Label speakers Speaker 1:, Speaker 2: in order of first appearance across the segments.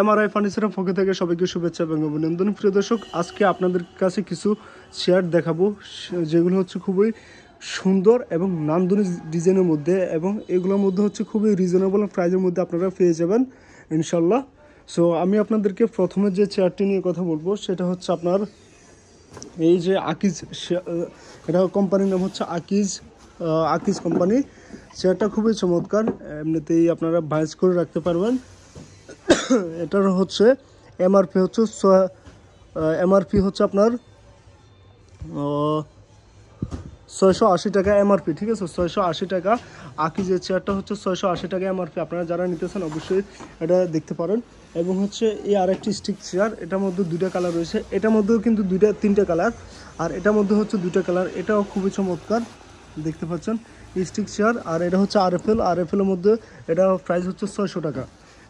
Speaker 1: MRI ফার্নিচারের পক্ষ থেকে সবাইকে শুভেচ্ছা এবং অভিনন্দন। প্রিয় দর্শক, আজকে আপনাদের কাছে কিছু চেয়ার দেখাবো যেগুলো হচ্ছে খুবই সুন্দর এবং নান্দনিক ডিজাইনের মধ্যে, এবং এগুলোর মধ্যে হচ্ছে খুবই রিজনেবল প্রাইসের মধ্যে আপনারা পেয়ে যাবেন ইনশাল্লাহ। সো আমি আপনাদেরকে প্রথমে যে চেয়ারটি নিয়ে কথা বলবো সেটা হচ্ছে আপনার এই যে আকিজ, এটা কোম্পানির নাম হচ্ছে আকিজ কোম্পানি। চেয়ারটা খুবই চমৎকার, এমনিতেই আপনারা ভাইজ করে রাখতে পারবেন। এটার হচ্ছে এমআরপি হচ্ছে আপনার 680 টাকা এমআরপি, ঠিক আছে, 680 টাকা। আকিজের চেয়ারটা হচ্ছে 680 টাকা এমআরপি। আপনারা যারা নিতেছেন অবশ্যই এটা দেখতে পারেন। এবং হচ্ছে এই আরেকটি স্টিক চেয়ার, এটার মধ্যে দুইটা কালার রয়েছে, এটার মধ্যেও কিন্তু তিনটা কালার, আর এটার মধ্যে হচ্ছে দুইটা কালার। এটাও খুবই চমৎকার, দেখতে পাচ্ছেন স্টিক চেয়ার। আর এটা হচ্ছে আরএফএলের মধ্যে, এটা প্রাইস হচ্ছে 600 টাকা।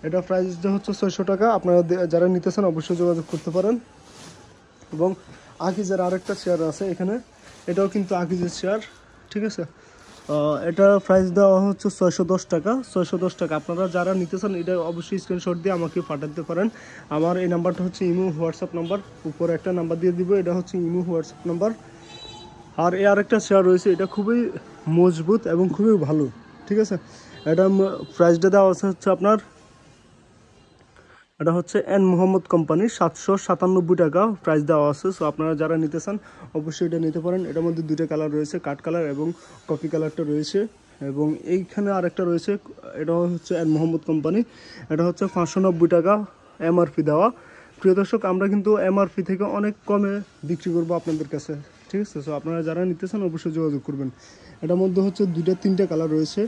Speaker 1: এটা প্রাইসটা হচ্ছে 600 টাকা। আপনারা যারা নিতেছেন অবশ্যই যোগাযোগ করতে পারেন। এবং আকিজের আরেকটা চেয়ার আছে এখানে, এটাও কিন্তু আকিজের চেয়ার, ঠিক আছে। এটা প্রাইস দেওয়া হচ্ছে 610 টাকা। 610 টাকা। আপনারা যারা নিতেছেন এটা অবশ্যই স্ক্রিনশট দিয়ে আমাকে পাঠাতে পারেন। আমার এই নাম্বারটা হচ্ছে ইমো হোয়াটসঅ্যাপ নাম্বার, উপরে একটা নাম্বার দিয়ে দিব, এটা হচ্ছে ইমো হোয়াটসঅ্যাপ নাম্বার। আর এই আরেকটা চেয়ার রয়েছে, এটা খুবই মজবুত এবং খুবই ভালো, ঠিক আছে। এটা প্রাইসটা দেওয়া হচ্ছে আপনার, এটা হচ্ছে এন মোহাম্মদ কোম্পানি, 797 টাকা প্রাইস দেওয়া আছে। সো আপনারা যারা নিতে চান অবশ্যই এটা নিতে পারেন। এটার মধ্যে দুইটা কালার রয়েছে, কাঠ কালার এবং কফি কালারটা রয়েছে। এবং এইখানে আরেকটা রয়েছে, এটা হচ্ছে এন মোহাম্মদ কোম্পানি, এটা হচ্ছে 590 টাকা এমআরপি দেওয়া। প্রিয় দর্শক, আমরা কিন্তু এমআরপি থেকে অনেক কমে বিক্রি করবো আপনাদের কাছে, ঠিক আছে। সো আপনারা যারা নিতে চান অবশ্যই যোগাযোগ করবেন। এটার মধ্যে হচ্ছে তিনটা কালার রয়েছে,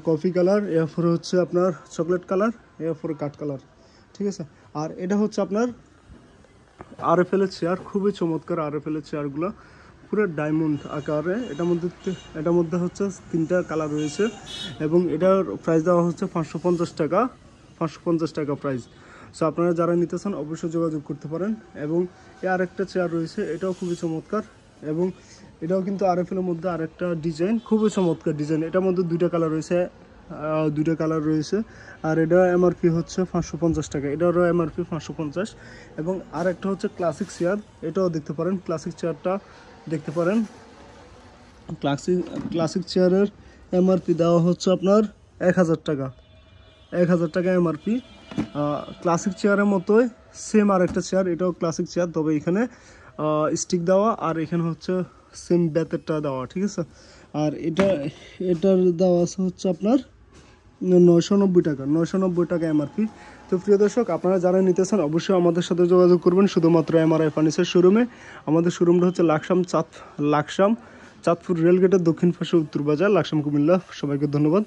Speaker 1: কফি কালার, এরপরে হচ্ছে আপনার চকলেট কালার, এরপরে কাঠ কালার, ঠিক আছে। আর এটা হচ্ছে আপনার আরএফএলের চেয়ার, খুবই চমৎকার আরএফএলের চেয়ারগুলো, পুরো ডায়মন্ড আকারে। এটার মধ্যে হচ্ছে তিনটা কালার রয়েছে, এবং এটার প্রাইস দেওয়া হচ্ছে 550 টাকা, 550 টাকা প্রাইস। সো আপনারা যারা নিতে চান অবশ্যই যোগাযোগ করতে পারেন। এবং এই আরেকটা চেয়ার রয়েছে, এটাও খুবই চমৎকার, এবং এটাও কিন্তু আরএফএলের মধ্যে আরেকটা ডিজাইন, খুবই চমৎকার ডিজাইন। এটার মধ্যে দুইটা কালার রয়েছে, আর এটা এমআরপি হচ্ছে 550 টাকা, এটারও এমআরপি 550। এবং আরেকটা হচ্ছে ক্লাসিক চেয়ার, এটাও দেখতে পারেন, ক্লাসিক চেয়ারটা দেখতে পারেন। ক্লাসিক চেয়ারের এমআরপি দেওয়া হচ্ছে আপনার 1000 টাকা, 1000 টাকা এমআরপি। ক্লাসিক চেয়ারের মতোই সেম আরেকটা চেয়ার, এটাও ক্লাসিক চেয়ার, তবে এখানে স্টিক দেওয়া, আর এখানে হচ্ছে সেম বেতেরটা দেওয়া, ঠিক আছে। আর এটার দেওয়া আছে হচ্ছে আপনার 990 টাকা এমআরপি। তো প্রিয় দর্শক, আপনারা যারা নিতেছেন অবশ্যই আমাদের সাথে যোগাযোগ করবেন, শুধুমাত্র এমআরআই ফার্নিচার শোরুমে। আমাদের শোরুমটা হচ্ছে লাকসাম চাঁদপুর রেলগেটের দক্ষিণ পাশে, উত্তর বাজার, লাকসাম, কুমিল্লা। সবাইকে ধন্যবাদ।